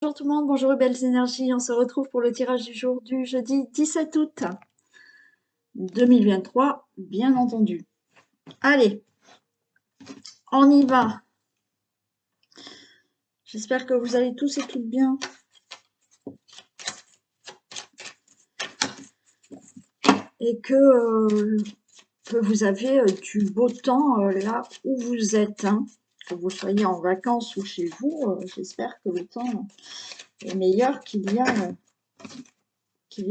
Bonjour tout le monde, bonjour les belles énergies, on se retrouve pour le tirage du jour du jeudi 17 août 2023, bien entendu. Allez, on y va. J'espère que vous allez tous et toutes bien. Et que vous avez du beau temps là où vous êtes. Hein. Que vous soyez en vacances ou chez vous, j'espère que le temps est meilleur qu'il y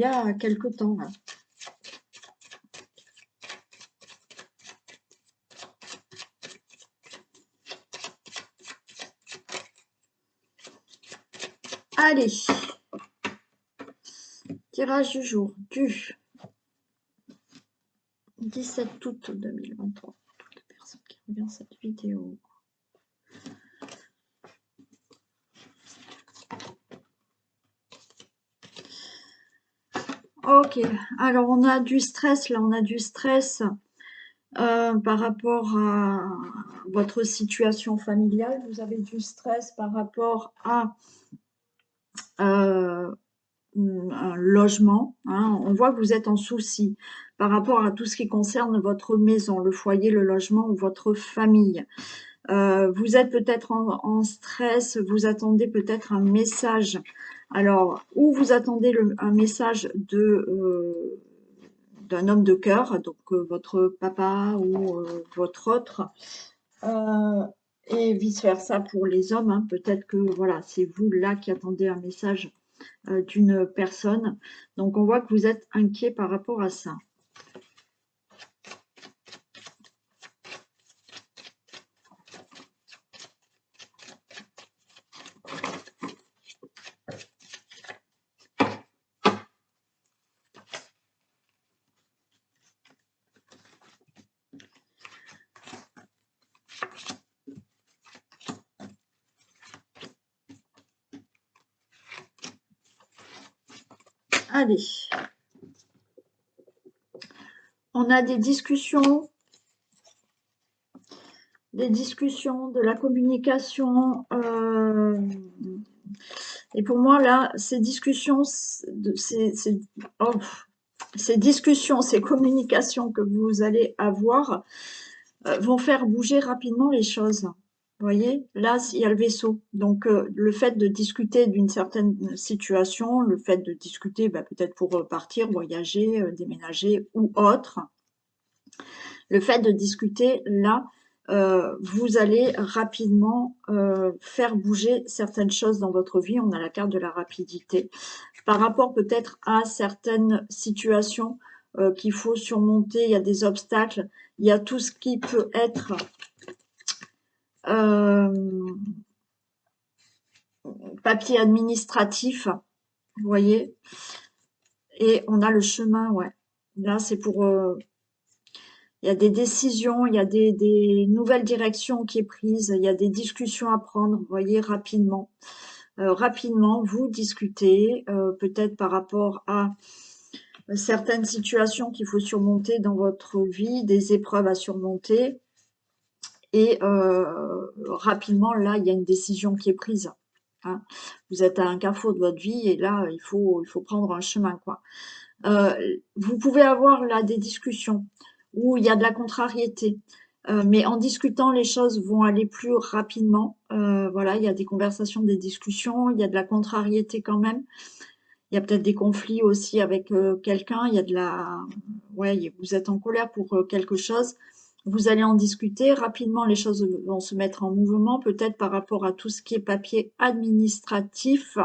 a quelque temps. Là. Allez, tirage du jour du 17 août 2023. Toutes les personnes qui regardent cette vidéo. Ok, alors on a du stress, là on a du stress par rapport à votre situation familiale. Vous avez du stress par rapport à un logement. Hein. On voit que vous êtes en souci par rapport à tout ce qui concerne votre maison, le foyer, le logement ou votre famille. Vous êtes peut-être en stress, vous attendez peut-être un message. Alors, ou vous attendez un message d'un homme de cœur, donc votre papa ou votre autre, et vice-versa pour les hommes. Hein. Peut-être que voilà, c'est vous là qui attendez un message d'une personne. Donc, on voit que vous êtes inquiet par rapport à ça. Allez. On a des discussions, de la communication. Et pour moi, là, ces discussions, ces communications que vous allez avoir vont faire bouger rapidement les choses. Vous voyez, là, il y a le vaisseau. Donc, le fait de discuter d'une certaine situation, le fait de discuter peut-être pour partir, voyager, déménager ou autre, le fait de discuter, là, vous allez rapidement faire bouger certaines choses dans votre vie. On a la carte de la rapidité. Par rapport peut-être à certaines situations qu'il faut surmonter, il y a des obstacles, il y a tout ce qui peut être papier administratif, vous voyez. Et on a le chemin, ouais. Là, c'est pour... il y a des décisions, il y a des nouvelles directions qui est prise, il y a des discussions à prendre, vous voyez, rapidement. Rapidement, vous discutez, peut-être par rapport à certaines situations qu'il faut surmonter dans votre vie, des épreuves à surmonter. Et rapidement, là, il y a une décision qui est prise. Hein. Vous êtes à un carrefour de votre vie et là, il faut prendre un chemin, quoi. Vous pouvez avoir là des discussions où il y a de la contrariété. Mais en discutant, les choses vont aller plus rapidement. Voilà, il y a des conversations, des discussions, il y a de la contrariété quand même. Il y a peut-être des conflits aussi avec quelqu'un. Il y a de la... Ouais, vous êtes en colère pour quelque chose. Vous allez en discuter. Rapidement, les choses vont se mettre en mouvement, peut-être par rapport à tout ce qui est papier administratif.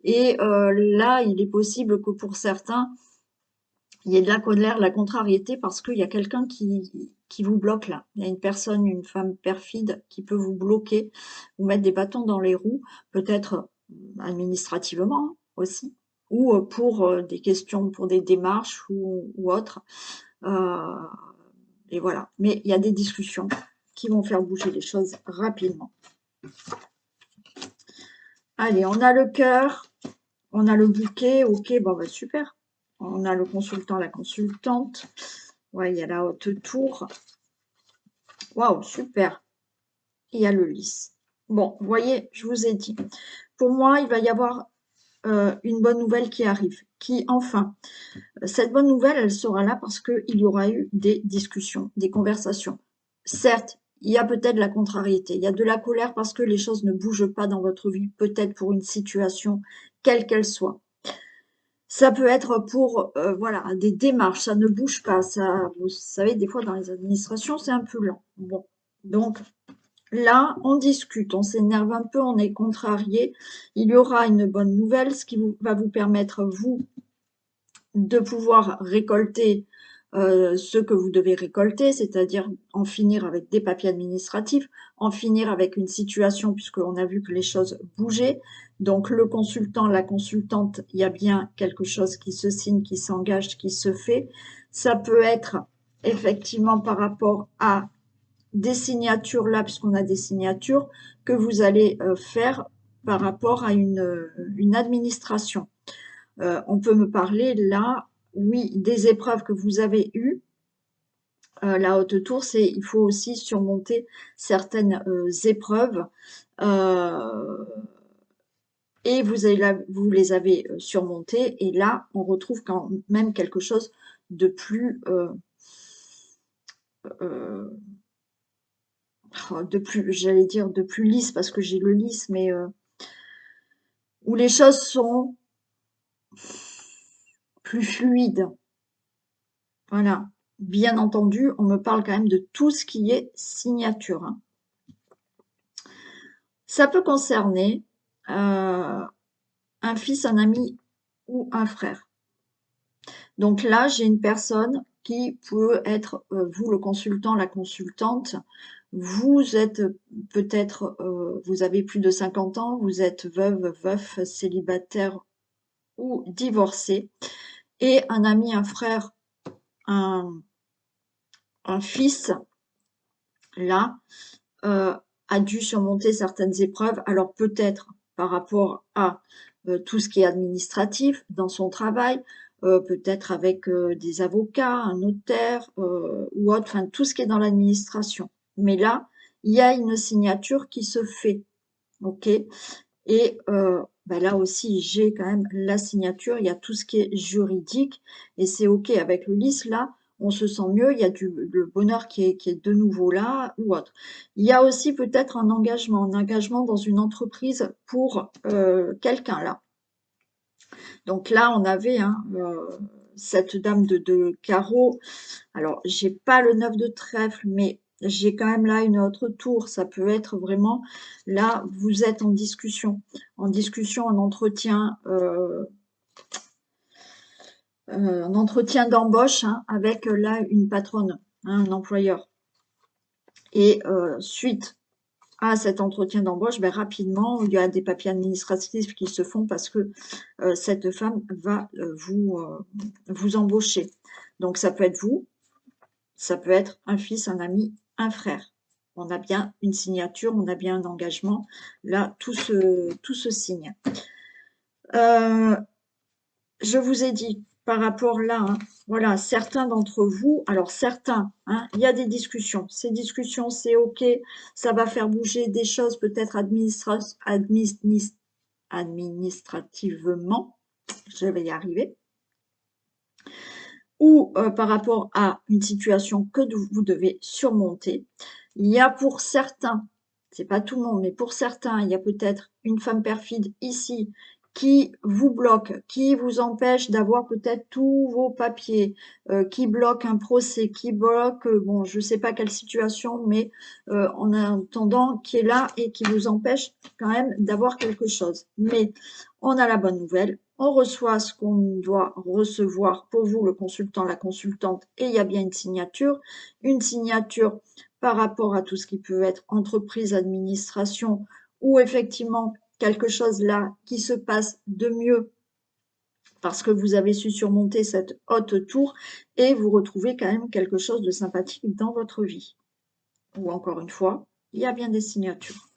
Et là, il est possible que pour certains, il y ait de la colère, de la contrariété, parce qu'il y a quelqu'un qui vous bloque là. Il y a une personne, une femme perfide qui peut vous bloquer, vous mettre des bâtons dans les roues, peut-être administrativement aussi, ou pour des questions, pour des démarches ou autres. Et voilà. Mais il y a des discussions qui vont faire bouger les choses rapidement. Allez, on a le cœur, on a le bouquet, ok, bon super. On a le consultant, la consultante. Ouais, il y a la haute tour. Waouh, super. Il y a le lys. Bon, vous voyez, je vous ai dit. Pour moi, il va y avoir une bonne nouvelle qui arrive, qui enfin, cette bonne nouvelle, elle sera là parce qu'il y aura eu des discussions, des conversations. Certes, il y a peut-être de la contrariété, il y a de la colère parce que les choses ne bougent pas dans votre vie, peut-être pour une situation, quelle qu'elle soit. Ça peut être pour, voilà, des démarches, ça ne bouge pas, ça, vous savez, des fois dans les administrations, c'est un peu lent. Bon, donc là, on discute, on s'énerve un peu, on est contrarié. Il y aura une bonne nouvelle, ce qui va vous permettre, vous, de pouvoir récolter ce que vous devez récolter, c'est-à-dire en finir avec des papiers administratifs, en finir avec une situation, puisqu'on a vu que les choses bougeaient. Donc le consultant, la consultante, il y a bien quelque chose qui se signe, qui s'engage, qui se fait. Ça peut être effectivement par rapport à des signatures là, puisqu'on a des signatures, que vous allez faire par rapport à une administration. On peut me parler là, oui, des épreuves que vous avez eues. La haute tour, c'est il faut aussi surmonter certaines épreuves euh, et vous les avez surmontées. Et là, on retrouve quand même quelque chose de plus, euh, j'allais dire de plus lisse parce que j'ai le lisse, mais où les choses sont plus fluides. Voilà. Bien entendu, on me parle quand même de tout ce qui est signature, hein. Ça peut concerner un fils, un ami ou un frère. Donc là, j'ai une personne qui peut être, vous le consultant, la consultante, vous êtes peut-être, vous avez plus de 50 ans, vous êtes veuve, veuf, célibataire ou divorcé, et un ami, un frère, un, un fils, là, euh, a dû surmonter certaines épreuves. Alors peut-être par rapport à tout ce qui est administratif dans son travail, peut-être avec des avocats, un notaire ou autre, enfin tout ce qui est dans l'administration. Mais là, il y a une signature qui se fait, ok? Et bah là aussi, j'ai quand même la signature, il y a tout ce qui est juridique, et c'est OK avec le lys, là, on se sent mieux, il y a le bonheur qui est de nouveau là, ou autre. Il y a aussi peut-être un engagement dans une entreprise pour quelqu'un là. Donc là, on avait hein, cette dame de carreau. Alors, j'ai pas le 9 de trèfle, mais j'ai quand même là une autre tour. Ça peut être vraiment, là, vous êtes en discussion, en entretien d'embauche hein, avec là une patronne, hein, un employeur. Et suite à cet entretien d'embauche, ben, rapidement, il y a des papiers administratifs qui se font parce que cette femme va vous embaucher. Donc, ça peut être vous, ça peut être un fils, un ami, un frère. On a bien une signature, on a bien un engagement. Là, tout se signe. Je vous ai dit par rapport là, hein, voilà, certains d'entre vous, alors certains, hein, il y a des discussions. Ces discussions, c'est OK, ça va faire bouger des choses peut-être administrativement, je vais y arriver, ou par rapport à une situation que vous devez surmonter. Il y a pour certains, c'est pas tout le monde, mais pour certains, il y a peut-être une femme perfide ici qui vous bloque, qui vous empêche d'avoir peut-être tous vos papiers, qui bloque un procès, qui bloque, bon, je sais pas quelle situation, mais en attendant, qui est là et qui vous empêche quand même d'avoir quelque chose. Mais on a la bonne nouvelle, on reçoit ce qu'on doit recevoir pour vous, le consultant, la consultante, et il y a bien une signature par rapport à tout ce qui peut être entreprise, administration, ou effectivement quelque chose là qui se passe de mieux parce que vous avez su surmonter cette haute tour et vous retrouvez quand même quelque chose de sympathique dans votre vie. Ou encore une fois, il y a bien des signatures.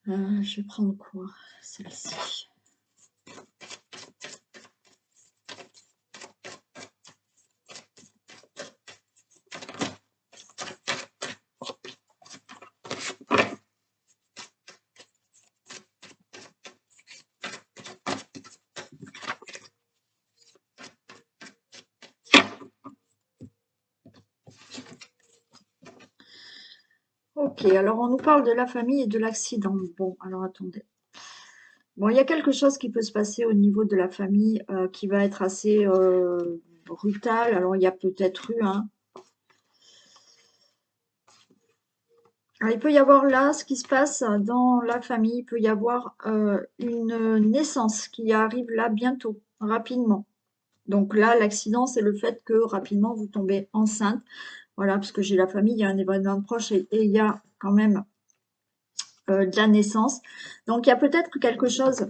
Je vais prendre quoi? Celle-ci. Ok, alors on nous parle de la famille et de l'accident. Bon, alors attendez. Bon, il y a quelque chose qui peut se passer au niveau de la famille qui va être assez brutal. Alors, il y a peut-être eu un... Alors, il peut y avoir là, ce qui se passe dans la famille, il peut y avoir une naissance qui arrive là bientôt, rapidement. Donc là, l'accident, c'est le fait que rapidement, vous tombez enceinte. Voilà, parce que j'ai la famille, il y a un événement proche et il y a quand même de la naissance. Donc, il y a peut-être quelque chose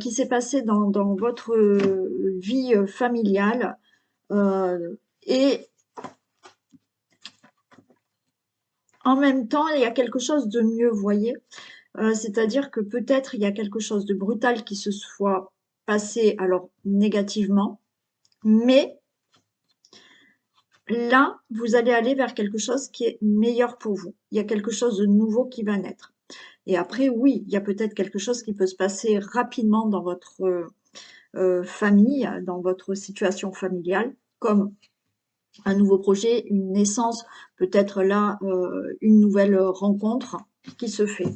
qui s'est passé dans votre vie familiale et en même temps, il y a quelque chose de mieux, vous voyez. C'est-à-dire que peut-être il y a quelque chose de brutal qui se soit passé, alors négativement, mais là, vous allez aller vers quelque chose qui est meilleur pour vous. Il y a quelque chose de nouveau qui va naître. Et après, oui, il y a peut-être quelque chose qui peut se passer rapidement dans votre famille, dans votre situation familiale, comme un nouveau projet, une naissance, peut-être là, une nouvelle rencontre qui se fait.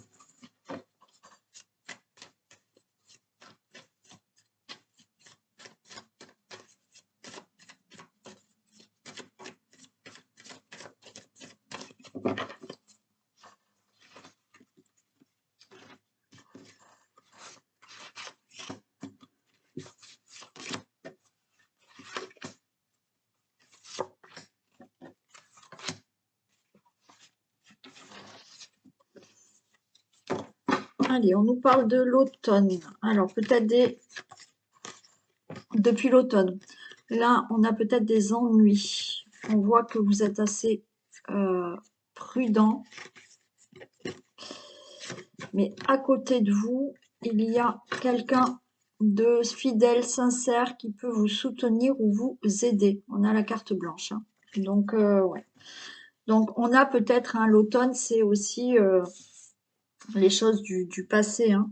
Allez, on nous parle de l'automne. Alors, peut-être depuis l'automne. Là, on a peut-être des ennuis. On voit que vous êtes assez prudent. Mais à côté de vous, il y a quelqu'un de fidèle, sincère, qui peut vous soutenir ou vous aider. On a la carte blanche. Hein. Donc, ouais. Donc, on a peut-être, hein, l'automne, c'est aussi les choses du passé. Hein.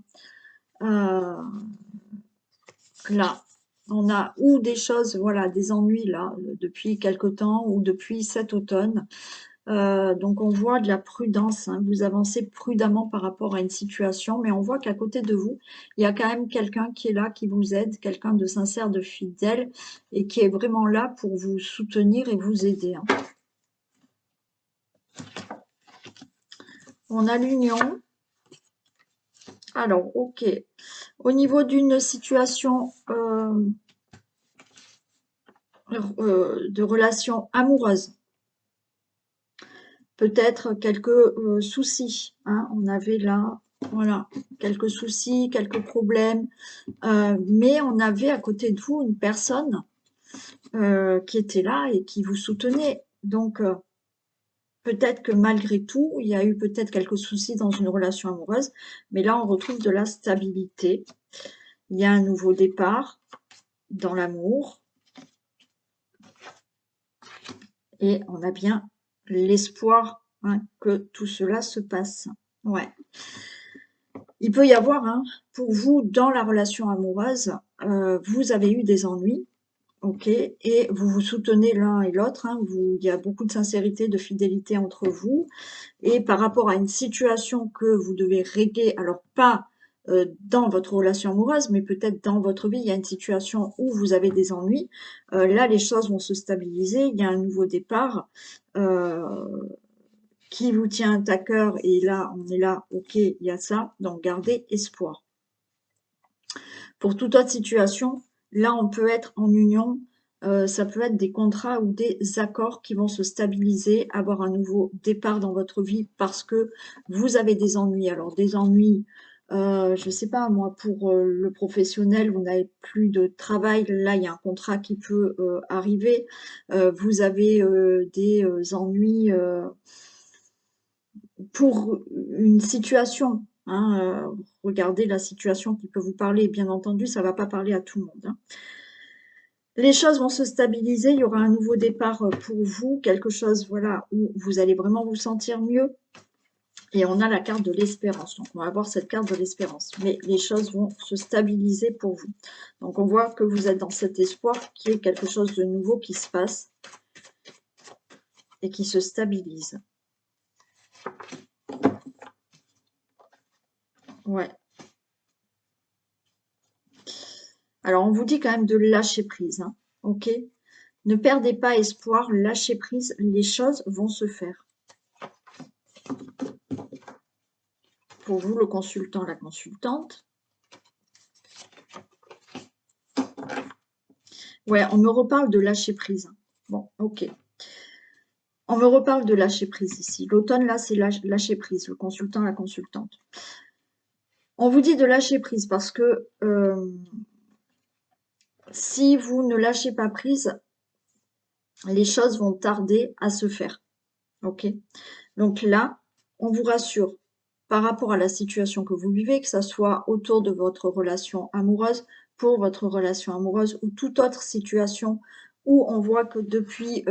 Là, on a ou des choses, voilà, des ennuis là, depuis quelque temps ou depuis cet automne. Donc on voit de la prudence, hein. Vous avancez prudemment par rapport à une situation, mais on voit qu'à côté de vous, il y a quand même quelqu'un qui est là, qui vous aide, quelqu'un de sincère, de fidèle, et qui est vraiment là pour vous soutenir et vous aider. Hein. On a l'union. Alors, ok. Au niveau d'une situation de relation amoureuse, peut-être quelques soucis. Hein. On avait là, voilà, quelques soucis, quelques problèmes. Mais on avait à côté de vous une personne qui était là et qui vous soutenait. Donc, peut-être que malgré tout, il y a eu peut-être quelques soucis dans une relation amoureuse. Mais là, on retrouve de la stabilité. Il y a un nouveau départ dans l'amour. Et on a bien l'espoir, hein, que tout cela se passe. Ouais. Il peut y avoir, hein, pour vous, dans la relation amoureuse, vous avez eu des ennuis, ok, et vous vous soutenez l'un et l'autre, hein, il y a beaucoup de sincérité, de fidélité entre vous, et par rapport à une situation que vous devez régler, alors pas dans votre relation amoureuse, mais peut-être dans votre vie, il y a une situation où vous avez des ennuis, là les choses vont se stabiliser, il y a un nouveau départ, euh, qui vous tient à cœur, et là, on est là, ok, il y a ça, donc gardez espoir. Pour toute autre situation, là, on peut être en union, ça peut être des contrats ou des accords qui vont se stabiliser, avoir un nouveau départ dans votre vie parce que vous avez des ennuis. Alors, des ennuis, je ne sais pas, moi, pour le professionnel, vous n'avez plus de travail, là, il y a un contrat qui peut arriver. Vous avez des ennuis pour une situation, hein, regardez la situation qui peut vous parler, bien entendu, ça ne va pas parler à tout le monde. Hein. Les choses vont se stabiliser, il y aura un nouveau départ pour vous, quelque chose, voilà, où vous allez vraiment vous sentir mieux. Et on a la carte de l'espérance, donc on va avoir cette carte de l'espérance. Mais les choses vont se stabiliser pour vous. Donc on voit que vous êtes dans cet espoir qu'il y ait quelque chose de nouveau qui se passe et qui se stabilise. Ouais. Alors, on vous dit quand même de lâcher prise, hein. Ok? Ne perdez pas espoir, lâchez prise, les choses vont se faire. Pour vous, le consultant, la consultante. Ouais, on me reparle de lâcher prise. Bon, ok. On me reparle de lâcher prise ici. L'automne, là, c'est lâcher prise, le consultant, la consultante. On vous dit de lâcher prise parce que si vous ne lâchez pas prise, les choses vont tarder à se faire. Ok? Donc là, on vous rassure par rapport à la situation que vous vivez, que ça soit autour de votre relation amoureuse, pour votre relation amoureuse ou toute autre situation où on voit que depuis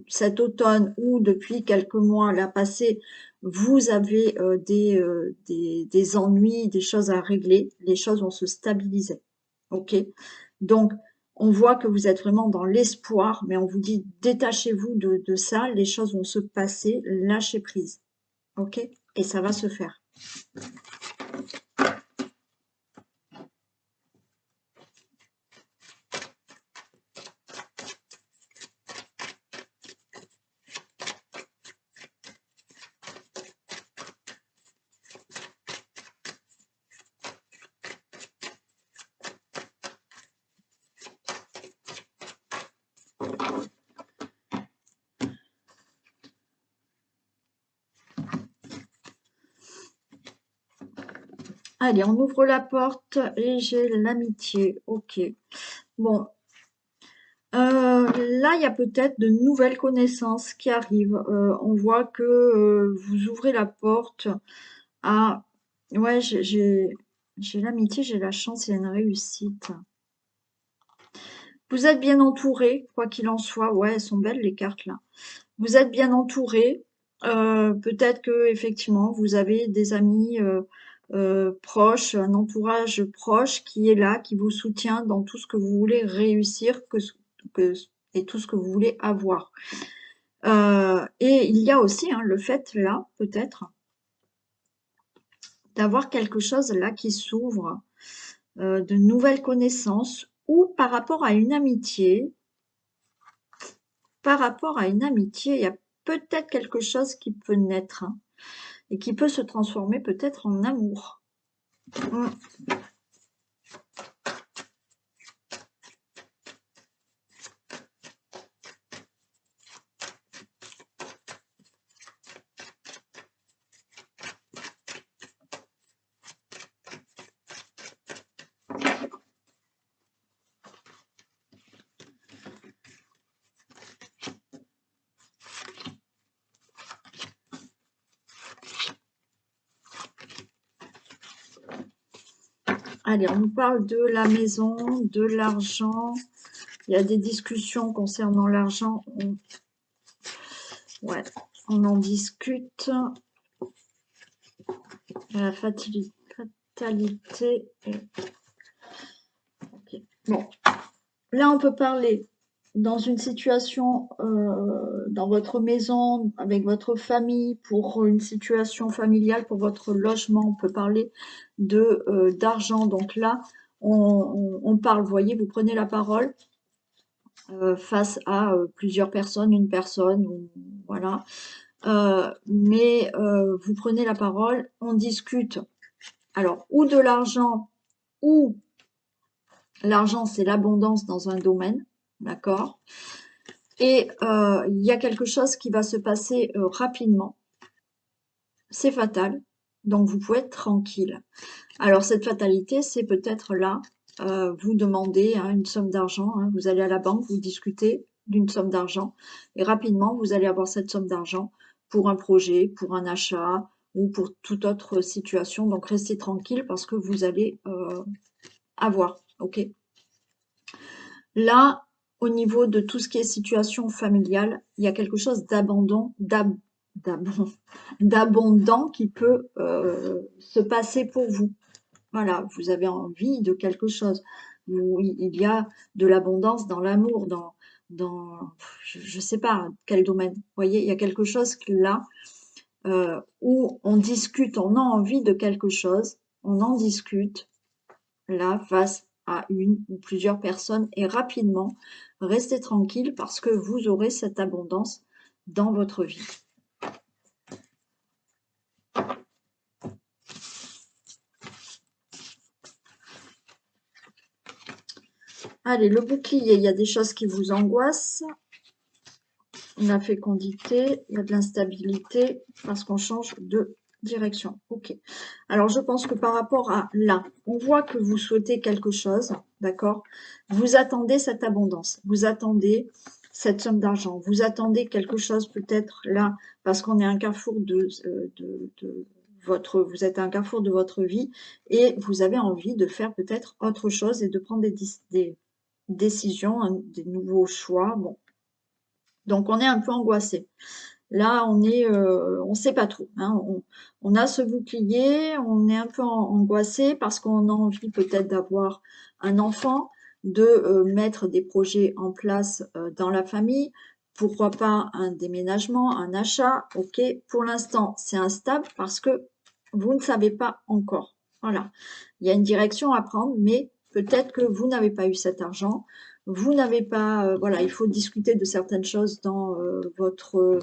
cet automne ou depuis quelques mois là passés, vous avez des ennuis, des choses à régler, les choses vont se stabiliser. Ok? Donc, on voit que vous êtes vraiment dans l'espoir, mais on vous dit détachez-vous de ça, les choses vont se passer, lâchez prise. Ok? Et ça va se faire. Allez, on ouvre la porte et j'ai l'amitié. Ok. Bon. Là, il y a peut-être de nouvelles connaissances qui arrivent. On voit que vous ouvrez la porte à... Ouais, j'ai l'amitié, j'ai la chance, il y a une réussite. Vous êtes bien entouré, quoi qu'il en soit. Ouais, elles sont belles les cartes là. Vous êtes bien entouré. Peut-être que effectivement vous avez des amis proches, un entourage proche qui est là, qui vous soutient dans tout ce que vous voulez réussir que, et tout ce que vous voulez avoir. Et il y a aussi hein, le fait là, peut-être, d'avoir quelque chose là qui s'ouvre, de nouvelles connaissances ou par rapport à une amitié, il y a peut-être quelque chose qui peut naître hein, et qui peut se transformer peut-être en amour. Mm. Allez, on nous parle de la maison, de l'argent. Il y a des discussions concernant l'argent. Ouais, on en discute. La fatalité. Ok. Bon, là on peut parler dans une situation dans votre maison, avec votre famille, pour une situation familiale, pour votre logement, on peut parler de d'argent. Donc là, on parle, vous voyez, vous prenez la parole face à plusieurs personnes, une personne, ou, voilà. Mais vous prenez la parole, on discute. Alors, ou de l'argent, ou l'argent, c'est l'abondance dans un domaine, d'accord? Et il y a quelque chose qui va se passer rapidement. C'est fatal, donc vous pouvez être tranquille. Alors cette fatalité, c'est peut-être là, vous demandez hein, une somme d'argent, hein, vous allez à la banque, vous discutez d'une somme d'argent, et rapidement, vous allez avoir cette somme d'argent pour un projet, pour un achat, ou pour toute autre situation. Donc restez tranquille parce que vous allez avoir, ok? Là, au niveau de tout ce qui est situation familiale, il y a quelque chose d'abondant qui peut se passer pour vous. Voilà, vous avez envie de quelque chose. Il y a de l'abondance dans l'amour, dans je ne sais pas quel domaine. Vous voyez, il y a quelque chose là où on discute, on a envie de quelque chose on en discute, là, face à une ou plusieurs personnes, et rapidement, restez tranquille parce que vous aurez cette abondance dans votre vie. Allez, le bouclier, il y a des choses qui vous angoissent. La fécondité, il y a de l'instabilité parce qu'on change de direction. Ok. Alors, je pense que par rapport à là, on voit que vous souhaitez quelque chose, d'accord? Vous attendez cette abondance, vous attendez cette somme d'argent, vous attendez quelque chose peut-être là, parce qu'on est à un carrefour vous êtes à un carrefour de votre vie et vous avez envie de faire peut-être autre chose et de prendre des décisions, des nouveaux choix. Bon, donc on est un peu angoissé. Là, on sait pas trop, hein. On a ce bouclier, on est un peu angoissé parce qu'on a envie peut-être d'avoir un enfant, de mettre des projets en place dans la famille. Pourquoi pas un déménagement, un achat? Ok, pour l'instant, c'est instable parce que vous ne savez pas encore. Voilà, il y a une direction à prendre, mais peut-être que vous n'avez pas eu cet argent. Vous n'avez pas, voilà, il faut discuter de certaines choses dans votre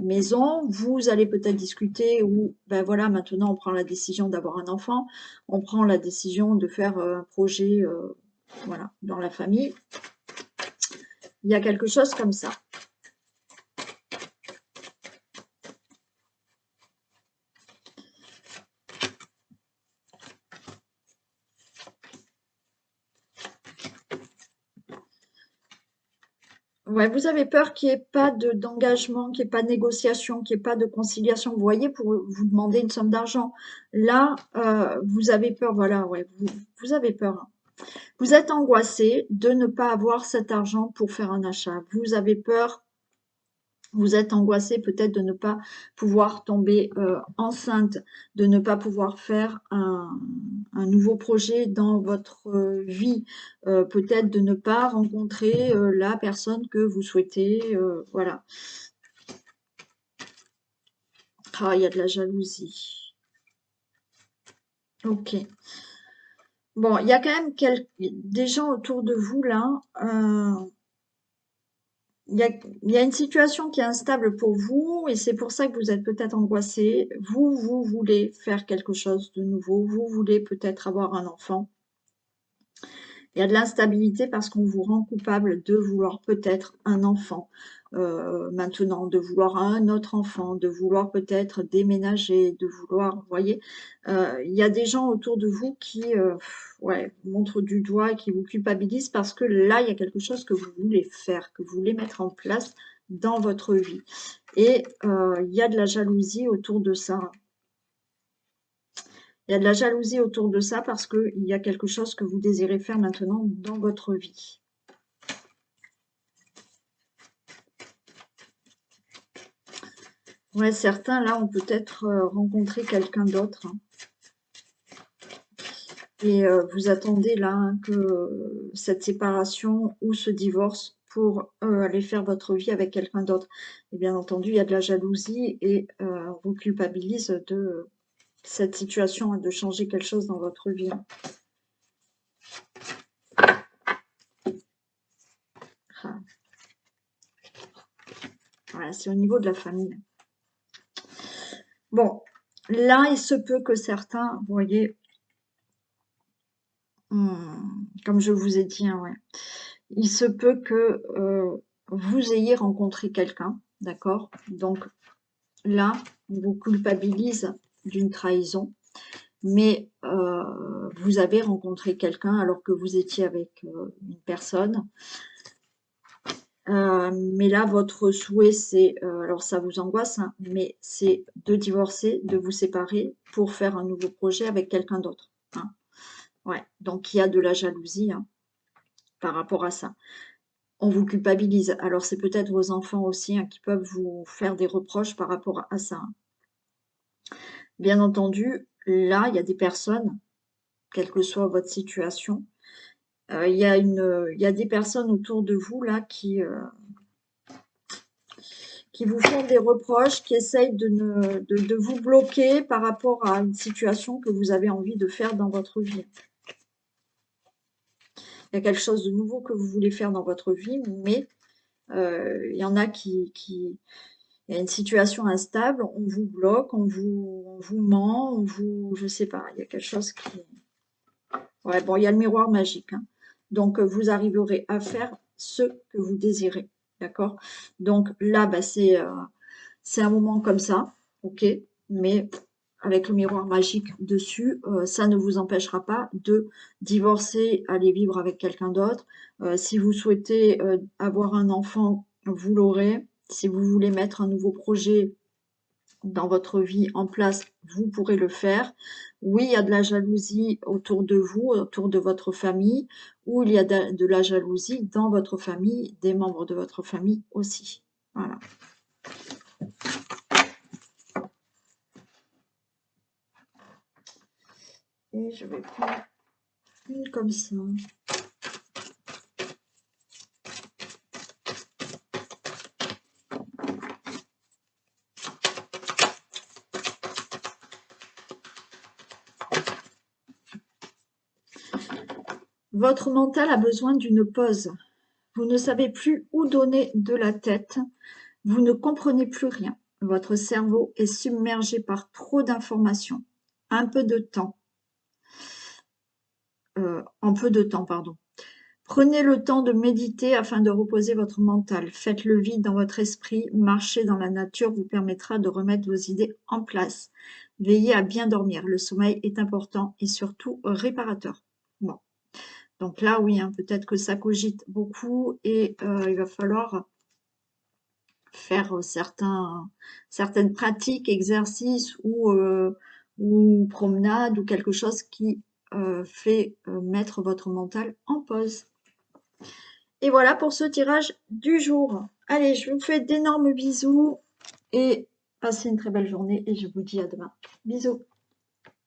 maison. Vous allez peut-être discuter ou, ben voilà, maintenant on prend la décision d'avoir un enfant, on prend la décision de faire un projet, voilà, dans la famille. Il y a quelque chose comme ça. Ouais, vous avez peur qu'il n'y ait pas d'engagement, qu'il n'y ait pas de négociation, qu'il n'y ait pas de conciliation. Vous voyez, pour vous demander une somme d'argent. Là, vous avez peur, voilà, ouais, vous avez peur, hein. Vous êtes angoissé de ne pas avoir cet argent pour faire un achat. Vous avez peur, vous êtes angoissé peut-être de ne pas pouvoir tomber enceinte, de ne pas pouvoir faire un nouveau projet dans votre vie, peut-être de ne pas rencontrer la personne que vous souhaitez, voilà. Ah, il y a de la jalousie. Ok. Bon, il y a quand même des gens autour de vous là. Il y a une situation qui est instable pour vous et c'est pour ça que vous êtes peut-être angoissé. Vous voulez faire quelque chose de nouveau. Vous voulez peut-être avoir un enfant. Il y a de l'instabilité parce qu'on vous rend coupable de vouloir peut-être un enfant maintenant, de vouloir un autre enfant, de vouloir peut-être déménager, de vouloir, vous voyez, il y a des gens autour de vous qui ouais, vous montrent du doigt et qui vous culpabilisent parce que là, il y a quelque chose que vous voulez faire, que vous voulez mettre en place dans votre vie. Et il y a de la jalousie autour de ça. Il y a de la jalousie autour de ça parce qu'il y a quelque chose que vous désirez faire maintenant dans votre vie. Ouais, certains, là, ont peut-être rencontré quelqu'un d'autre, hein. Et vous attendez, là, hein, que cette séparation ou ce divorce pour aller faire votre vie avec quelqu'un d'autre. Et bien entendu, il y a de la jalousie et on vous culpabilise de cette situation, hein, de changer quelque chose dans votre vie, hein. Ah. Voilà, c'est au niveau de la famille. Bon, là, il se peut que certains, vous voyez, comme je vous ai dit, hein, ouais, il se peut que vous ayez rencontré quelqu'un, d'accord? Donc là, on vous culpabilise d'une trahison, mais vous avez rencontré quelqu'un alors que vous étiez avec une personne. Mais là, votre souhait, c'est, alors ça vous angoisse, hein, mais c'est de divorcer, de vous séparer pour faire un nouveau projet avec quelqu'un d'autre, hein. Ouais, donc il y a de la jalousie, hein, par rapport à ça. On vous culpabilise. Alors c'est peut-être vos enfants aussi, hein, qui peuvent vous faire des reproches par rapport à ça, hein. Bien entendu, là, il y a des personnes, quelle que soit votre situation, il y a des personnes autour de vous là qui vous font des reproches, qui essayent de vous bloquer par rapport à une situation que vous avez envie de faire dans votre vie. Il y a quelque chose de nouveau que vous voulez faire dans votre vie, mais il y en a il y a une situation instable, on vous bloque, on vous ment, je sais pas, il y a quelque chose qui... Ouais, bon, il y a le miroir magique, hein. Donc, vous arriverez à faire ce que vous désirez, d'accord? Donc là, bah, c'est un moment comme ça, ok? Mais avec le miroir magique dessus, ça ne vous empêchera pas de divorcer, aller vivre avec quelqu'un d'autre. Si vous souhaitez avoir un enfant, vous l'aurez. Si vous voulez mettre un nouveau projet dans votre vie en place, vous pourrez le faire. Oui, il y a de la jalousie autour de vous, autour de votre famille, ou il y a de la jalousie dans votre famille, des membres de votre famille aussi. Voilà. Et je vais prendre une comme ça. Votre mental a besoin d'une pause. Vous ne savez plus où donner de la tête. Vous ne comprenez plus rien. Votre cerveau est submergé par trop d'informations. Un peu de temps. En peu de temps, pardon. Prenez le temps de méditer afin de reposer votre mental. Faites le vide dans votre esprit. Marcher dans la nature vous permettra de remettre vos idées en place. Veillez à bien dormir. Le sommeil est important et surtout réparateur. Bon. Donc là, oui, hein, peut-être que ça cogite beaucoup et il va falloir faire certaines pratiques, exercices ou promenades ou quelque chose qui fait mettre votre mental en pause. Et voilà pour ce tirage du jour. Allez, je vous fais d'énormes bisous et passez une très belle journée et je vous dis à demain. Bisous.